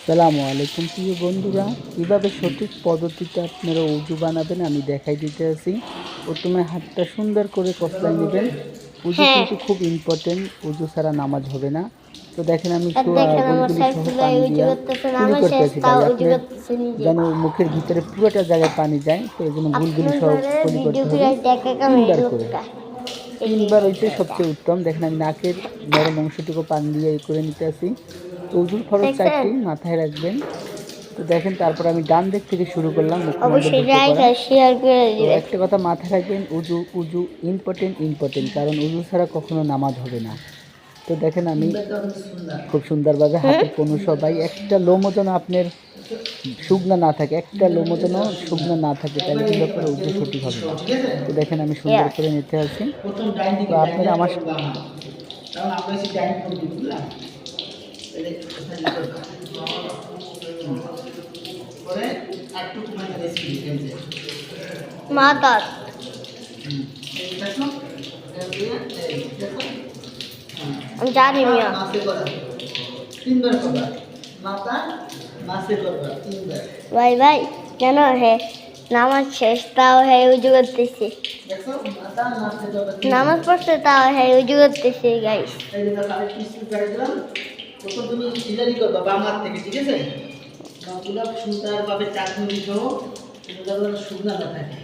সালামু আলাইকুম প্রিয় বন্ধুরা, কীভাবে সঠিক পদ্ধতিতে আপনারা উজু বানাবেন আমি দেখাই দিতে আছি। প্রথমে হাতটা সুন্দর করে কসলায় নেবেন। উজু হ্যাঁ, কিন্তু খুব ইম্পর্টেন্ট, উজু ছাড়া নামাজ হবে না। তো দেখেন আমি আর দেখেন আমার গুলগুলি সহ সাইফুল ভাই পানি উজু দিয়া করতেছে না, কুলি আমার শেষ করতেছি তাও ভাই, উজু আপনার করতেছে নিজে। যেন মুখের ভিতরে পুরোটা জায়গায় পানি যায়, তো এই জন্য গুলগুলি আপনার সহ ঘরে কুলি ভিডিও করতে হবে ফিরাই দেখা কাম এই 3 বার করে। লোকটা, এই যে 3 বার হইতে লোকটা সবচেয়ে উত্তম। দেখেন আমি নাকের নরম অংশটুকু পানি দিয়ে করে নিতে আসি। তো উজুর ফরজ দেখছেন। 4টি মাথায় রাখবেন। তো দেখেন তারপর আমি ডান দিক থেকে শুরু করলাম অবশ্যই মুখমণ্ডলযুক্ত লাইক করা। আর শেয়ার করে তো দিবেন। একটা কথা মাথায় রাখবেন, উজু উজু ইম্পর্টেন্ট, কারণ উজু ছাড়া কখনো নামাজ হবে না। তো দেখেন আমি খুব সুন্দরভাবে হাতের কোনো সবাই একটা লোমও যেন আপনার শুকনা না থাকে, একটা লোমও যেন শুকনা না থাকে, তাহলে কিন্তু আপনার উজু সঠিক হবে না। তো দেখেন আমি সুন্দর করে নিতে আসি। তো আপনারা আমার মাথার আমি জানি মিয়া। ভাই ভাই কেন হে নামাজ শেষ তাও হে উজু করতেছে, নামাজ পড়ছে তাও হে উজু করতেছে গাইস। তুমি সিলারি করবা বাম হাত থেকে, ঠিক আছে? সুন্দরভাবে চাকরি সহ শুকনা না থাকে।